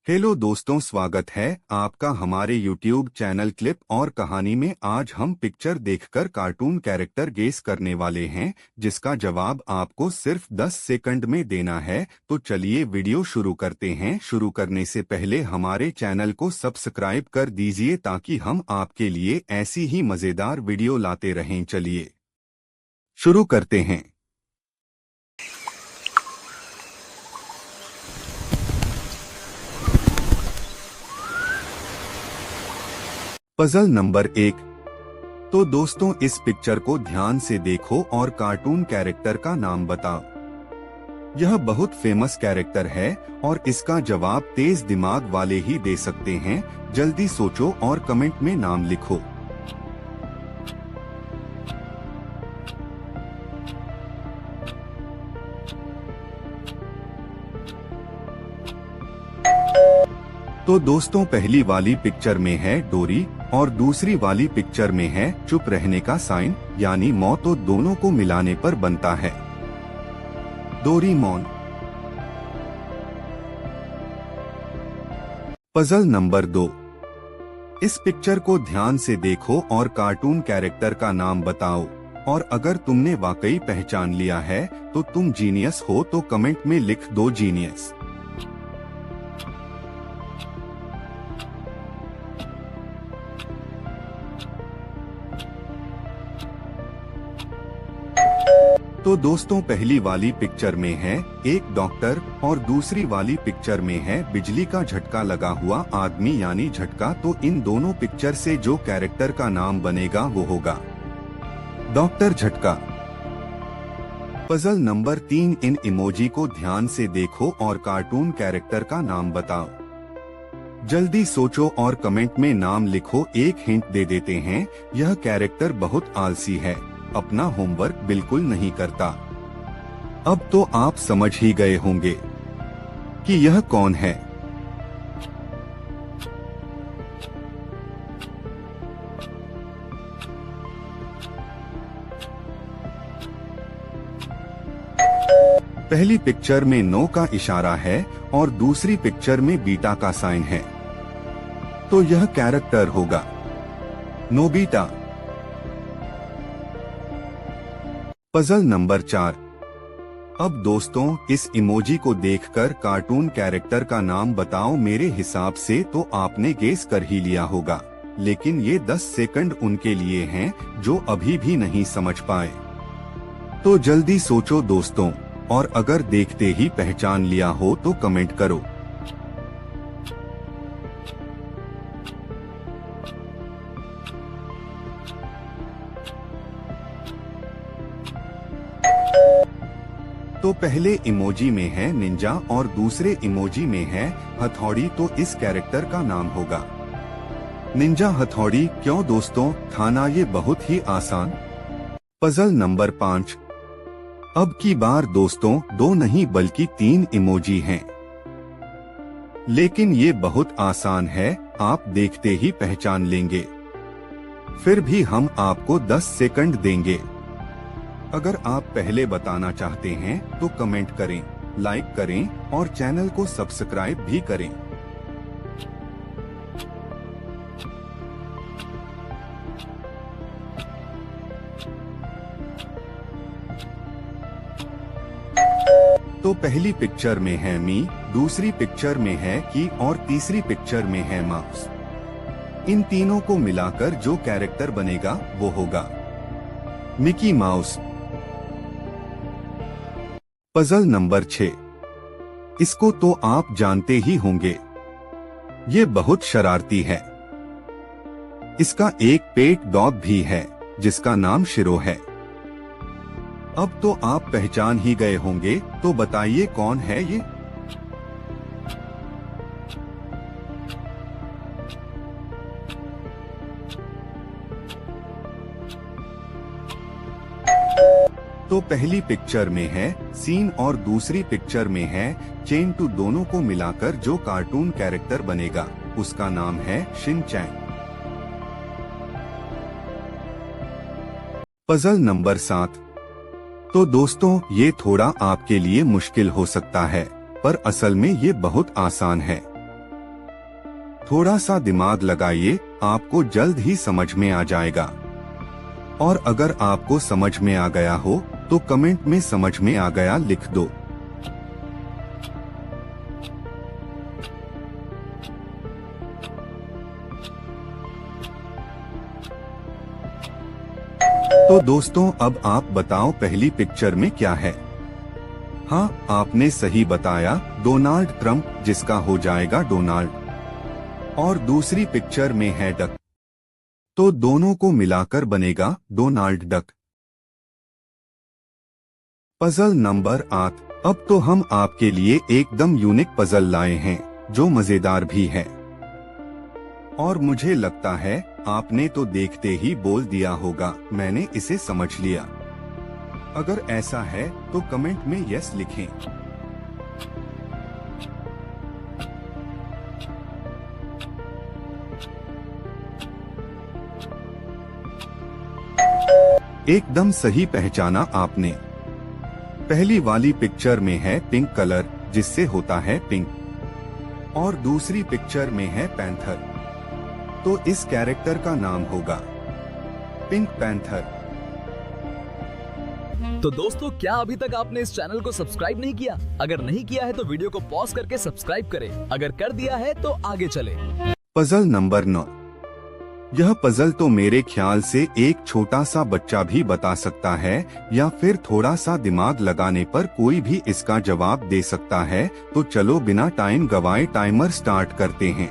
Hello दोस्तों, स्वागत है आपका हमारे YouTube चैनल क्लिप और कहानी में। आज हम पिक्चर देखकर कार्टून कैरेक्टर गेस करने वाले हैं, जिसका जवाब आपको सिर्फ 10 सेकंड में देना है। तो चलिए वीडियो शुरू करते हैं। शुरू करने से पहले हमारे चैनल को सब्सक्राइब कर दीजिए ताकि हम आपके लिए ऐसी ही मजेदार वीडियो लाते रहें। चलिए शुरू करते हैं। Puzzle number 1। तो दोस्तों, इस पिक्चर को ध्यान से देखो और कार्टून कैरेक्टर का नाम बताओ। यह बहुत फेमस कैरेक्टर है और इसका जवाब तेज दिमाग वाले ही दे सकते हैं। जल्दी सोचो और कमेंट में नाम लिखो। तो दोस्तों, पहली वाली पिक्चर में है डोरी और दूसरी वाली पिक्चर में है चुप रहने का साइन यानी मौत। तो दोनों को मिलाने पर बनता है डोरीमोन। Puzzle number 2। इस पिक्चर को ध्यान से देखो और कार्टून कैरेक्टर का नाम बताओ। और अगर तुमने वाकई पहचान लिया है तो तुम जीनियस हो। तो कमेंट में लिख दो जीनियस। तो दोस्तों, पहली वाली पिक्चर में है एक डॉक्टर और दूसरी वाली पिक्चर में है बिजली का झटका लगा हुआ आदमी यानी झटका। तो इन दोनों पिक्चर से जो कैरेक्टर का नाम बनेगा वो होगा डॉक्टर झटका। Puzzle number 3। इन इमोजी को ध्यान से देखो और कार्टून कैरेक्टर का नाम बताओ। जल्दी सोचो और कमेंट में नाम लिखो। एक हिंट दे देते हैं, यह कैरेक्टर बहुत आलसी है, अपना होमवर्क बिल्कुल नहीं करता। अब तो आप समझ ही गए होंगे कि यह कौन है। पहली पिक्चर में नो का इशारा है और दूसरी पिक्चर में बीटा का साइन है। तो यह कैरेक्टर होगा नोबिता। Puzzle number 4। अब दोस्तों, इस इमोजी को देखकर कार्टून कैरेक्टर का नाम बताओ। मेरे हिसाब से तो आपने गेस कर ही लिया होगा, लेकिन ये 10 सेकंड उनके लिए हैं जो अभी भी नहीं समझ पाए। तो जल्दी सोचो दोस्तों, और अगर देखते ही पहचान लिया हो तो कमेंट करो। तो पहले इमोजी में है निंजा और दूसरे इमोजी में है हथौड़ी। तो इस कैरेक्टर का नाम होगा निंजा हथौड़ी। क्यों दोस्तों, था ना ये बहुत ही आसान। Puzzle number 5। अब की बार दोस्तों 2 नहीं बल्कि 3 इमोजी हैं, लेकिन ये बहुत आसान है, आप देखते ही पहचान लेंगे। फिर भी हम आपको 10 सेकंड देंगे। अगर आप पहले बताना चाहते हैं तो कमेंट करें, लाइक करें और चैनल को सब्सक्राइब भी करें। तो पहली पिक्चर में है मी, दूसरी पिक्चर में है की और तीसरी पिक्चर में है माउस। इन तीनों को मिलाकर जो कैरेक्टर बनेगा वो होगा मिकी माउस। Puzzle number 6। इसको तो आप जानते ही होंगे, ये बहुत शरारती है। इसका एक पेट डॉग भी है जिसका नाम शिरो है। अब तो आप पहचान ही गए होंगे, तो बताइए कौन है ये। तो पहली पिक्चर में है सीन और दूसरी पिक्चर में है चेन टू। दोनों को मिलाकर जो कार्टून कैरेक्टर बनेगा उसका नाम है शिन चैन। Puzzle number 7। तो दोस्तों, ये थोड़ा आपके लिए मुश्किल हो सकता है, पर असल में ये बहुत आसान है। थोड़ा सा दिमाग लगाइए, आपको जल्द ही समझ में आ जाएगा। और अगर आपको समझ में आ गया हो तो कमेंट में समझ में आ गया लिख दो। तो दोस्तों अब आप बताओ पहली पिक्चर में क्या है। हाँ, आपने सही बताया, डोनाल्ड ट्रंप, जिसका हो जाएगा डोनाल्ड। और दूसरी पिक्चर में है डक, तो दोनों को मिलाकर बनेगा डोनाल्ड डक। Puzzle number 8। अब तो हम आपके लिए एकदम यूनिक पजल लाए हैं जो मजेदार भी है। और मुझे लगता है आपने तो देखते ही बोल दिया होगा, मैंने इसे समझ लिया। अगर ऐसा है तो कमेंट में यस लिखें। एकदम सही पहचाना आपने। पहली वाली पिक्चर में है पिंक कलर, जिससे होता है पिंक। और दूसरी पिक्चर में है पैंथर, तो इस कैरेक्टर का नाम होगा पिंक पैंथर। तो दोस्तों, क्या अभी तक आपने इस चैनल को सब्सक्राइब नहीं किया? अगर नहीं किया है तो वीडियो को पॉज करके सब्सक्राइब करें। अगर कर दिया है तो आगे चले। Puzzle number 9। यह पजल तो मेरे ख्याल से एक छोटा सा बच्चा भी बता सकता है, या फिर थोड़ा सा दिमाग लगाने पर कोई भी इसका जवाब दे सकता है। तो चलो बिना टाइम गवाए टाइमर स्टार्ट करते हैं।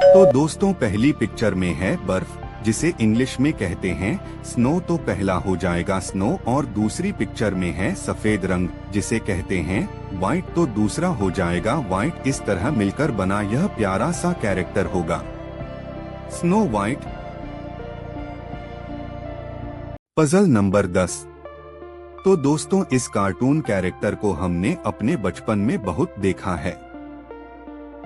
तो दोस्तों पहली पिक्चर में है बर्फ, जिसे इंग्लिश में कहते हैं स्नो, तो पहला हो जाएगा स्नो। और दूसरी पिक्चर में है सफेद रंग, जिसे कहते हैं व्हाइट, तो दूसरा हो जाएगा व्हाइट। इस तरह मिलकर बना यह प्यारा सा कैरेक्टर होगा स्नो व्हाइट। Puzzle number 10। तो दोस्तों इस कार्टून कैरेक्टर को हमने अपने बचपन में बहुत देखा है।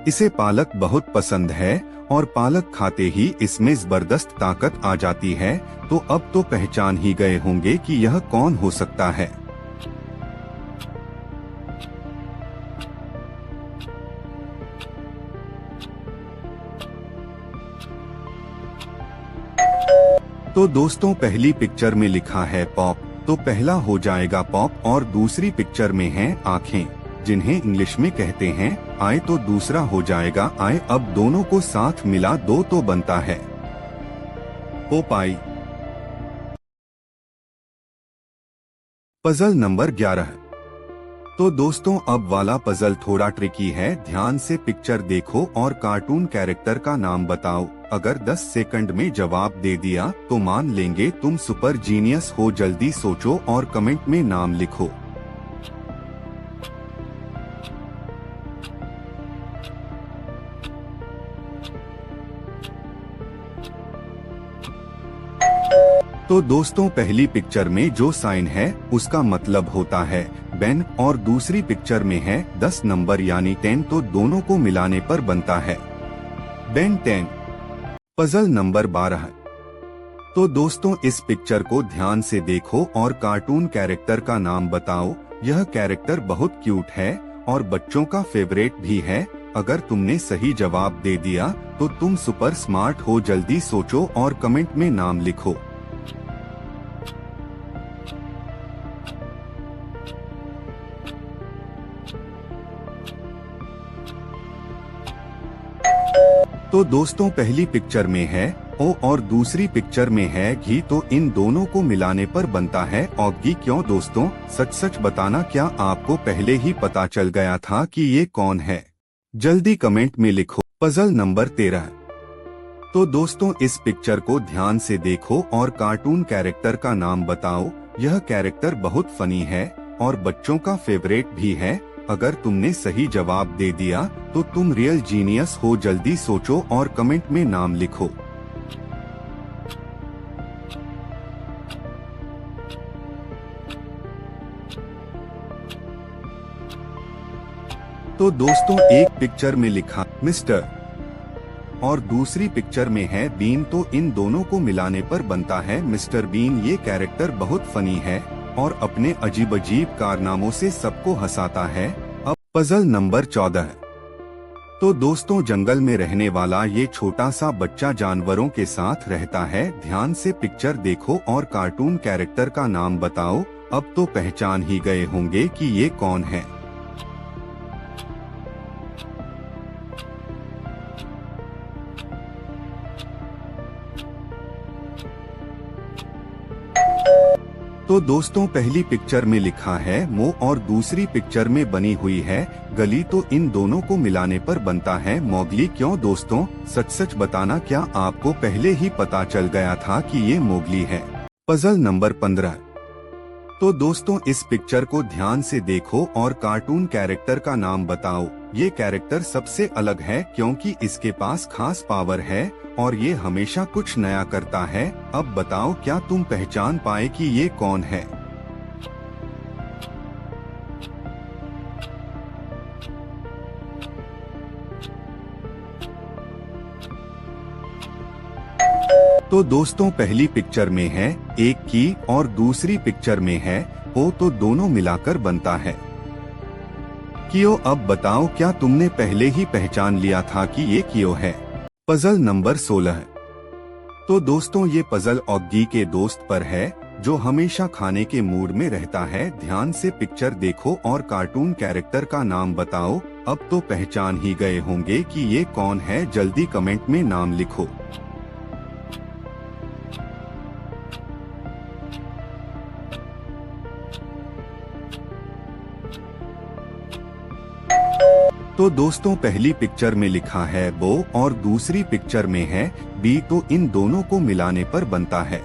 इसे पालक बहुत पसंद है और पालक खाते ही इसमें जबरदस्त ताकत आ जाती है। तो अब तो पहचान ही गए होंगे कि यह कौन हो सकता है। तो दोस्तों पहली पिक्चर में लिखा है पॉप, तो पहला हो जाएगा पॉप। और दूसरी पिक्चर में है आँखें, जिन्हें इंग्लिश में कहते हैं आई, तो दूसरा हो जाएगा आई। अब दोनों को साथ मिला दो तो बनता है पोपाई। Puzzle number 11। तो दोस्तों अब वाला पजल थोड़ा ट्रिकी है, ध्यान से पिक्चर देखो और कार्टून कैरेक्टर का नाम बताओ। अगर 10 सेकंड में जवाब दे दिया तो मान लेंगे तुम सुपर जीनियस हो। जल्दी सोचो और कमेंट में नाम लिखो। तो दोस्तों पहली पिक्चर में जो साइन है उसका मतलब होता है बेन। और दूसरी पिक्चर में है 10 नंबर यानी 10, तो दोनों को मिलाने पर बनता है बेन 10। Puzzle number 12। तो दोस्तों इस पिक्चर को ध्यान से देखो और कार्टून कैरेक्टर का नाम बताओ। यह कैरेक्टर बहुत क्यूट है और बच्चों का फेवरेट भी है। अगर तुमने सही जवाब दे दिया तो तुम सुपर स्मार्ट हो। जल्दी सोचो और कमेंट में नाम लिखो। तो दोस्तों पहली पिक्चर में है ओ और दूसरी पिक्चर में है घी, तो इन दोनों को मिलाने पर बनता है ऑगी। क्यों दोस्तों, सच सच बताना, क्या आपको पहले ही पता चल गया था कि ये कौन है? जल्दी कमेंट में लिखो। Puzzle number 13। तो दोस्तों इस पिक्चर को ध्यान से देखो और कार्टून कैरेक्टर का नाम बताओ। यह कैरेक्टर बहुत फनी है और बच्चों का फेवरेट भी है। अगर तुमने सही जवाब दे दिया तो तुम रियल जीनियस हो। जल्दी सोचो और कमेंट में नाम लिखो। तो दोस्तों एक पिक्चर में लिखा मिस्टर, और दूसरी पिक्चर में है बीन, तो इन दोनों को मिलाने पर बनता है मिस्टर बीन। ये कैरेक्टर बहुत फनी है और अपने अजीब-अजीब कारनामों से सबको हंसाता है। अब पजल नंबर 14। तो दोस्तों, जंगल में रहने वाला ये छोटा सा बच्चा जानवरों के साथ रहता है। ध्यान से पिक्चर देखो और कार्टून कैरेक्टर का नाम बताओ। अब तो पहचान ही गए होंगे कि ये कौन है। तो दोस्तों, पहली पिक्चर में लिखा है मो और दूसरी पिक्चर में बनी हुई है गली, तो इन दोनों को मिलाने पर बनता है मोगली। क्यों दोस्तों, सच सच बताना, क्या आपको पहले ही पता चल गया था कि ये मोगली है? Puzzle number 15। तो दोस्तों, इस पिक्चर को ध्यान से देखो और कार्टून कैरेक्टर का नाम बताओ। ये कैरेक्टर सबसे अलग है क्योंकि इसके पास खास पावर है और ये हमेशा कुछ नया करता है। अब बताओ, क्या तुम पहचान पाए कि ये कौन है? तो दोस्तों, पहली पिक्चर में है एक की और दूसरी पिक्चर में है ओ, तो दोनों मिलाकर बनता है कियो। अब बताओ, क्या तुमने पहले ही पहचान लिया था कि ये कियो है? Puzzle number 16। तो दोस्तों, ये पजल ऑगी के दोस्त पर है जो हमेशा खाने के मूड में रहता है। ध्यान से पिक्चर देखो और कार्टून कैरेक्टर का नाम बताओ। अब तो पहचान ही गए होंगे कि ये कौन है। जल्दी कमेंट में नाम लिखो। तो दोस्तों, पहली पिक्चर में लिखा है बो और दूसरी पिक्चर में है बी, तो इन दोनों को मिलाने पर बनता है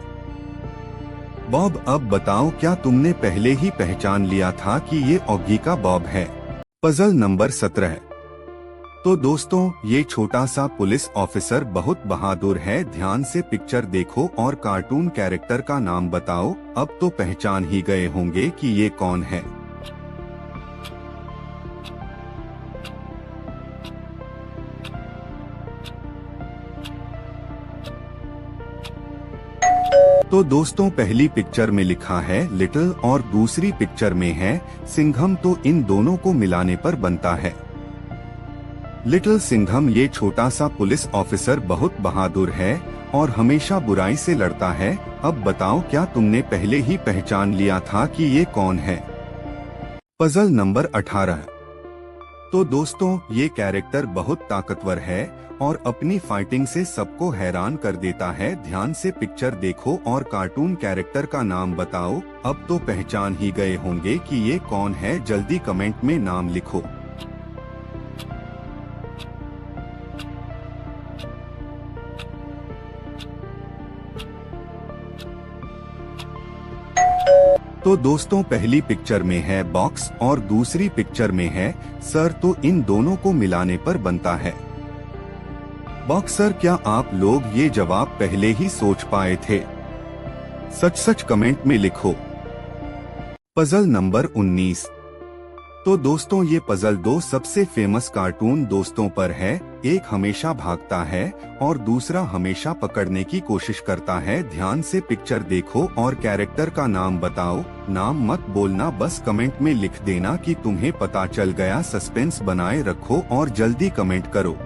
बॉब। अब बताओ, क्या तुमने पहले ही पहचान लिया था कि ये ऑगी का बॉब है? Puzzle number 17। तो दोस्तों, ये छोटा सा पुलिस ऑफिसर बहुत बहादुर है। ध्यान से पिक्चर देखो और कार्टून कैरेक्टर का नाम बताओ। अब तो पहचान ही गए होंगे कि ये कौन है। तो दोस्तों, पहली पिक्चर में लिखा है लिटिल और दूसरी पिक्चर में है सिंघम, तो इन दोनों को मिलाने पर बनता है लिटिल सिंघम। ये छोटा सा पुलिस ऑफिसर बहुत बहादुर है और हमेशा बुराई से लड़ता है। अब बताओ, क्या तुमने पहले ही पहचान लिया था कि ये कौन है? Puzzle number 18। तो दोस्तों, ये कैरेक्टर बहुत ताकतवर है और अपनी फाइटिंग से सबको हैरान कर देता है। ध्यान से पिक्चर देखो और कार्टून कैरेक्टर का नाम बताओ। अब तो पहचान ही गए होंगे कि ये कौन है। जल्दी कमेंट में नाम लिखो। तो दोस्तों, पहली पिक्चर में है बॉक्स और दूसरी पिक्चर में है सर, तो इन दोनों को मिलाने पर बनता है बॉक्सर। क्या आप लोग ये जवाब पहले ही सोच पाए थे? सच सच कमेंट में लिखो। Puzzle number 19। तो दोस्तों, ये पजल दो सबसे फेमस कार्टून दोस्तों पर है। एक हमेशा भागता है और दूसरा हमेशा पकड़ने की कोशिश करता है। ध्यान से पिक्चर देखो और कैरेक्टर का नाम बताओ। नाम मत बोलना, बस कमेंट में लिख देना कि तुम्हें पता चल गया। सस्पेंस बनाए रखो और जल्दी कमेंट करो।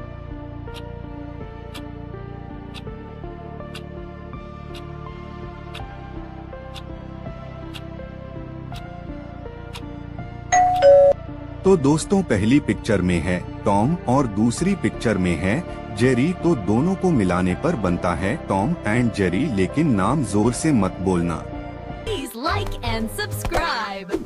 तो दोस्तों, पहली पिक्चर में है टॉम और दूसरी पिक्चर में है जेरी, तो दोनों को मिलाने पर बनता है टॉम एंड जेरी। लेकिन नाम जोर से मत बोलना। Please like and subscribe.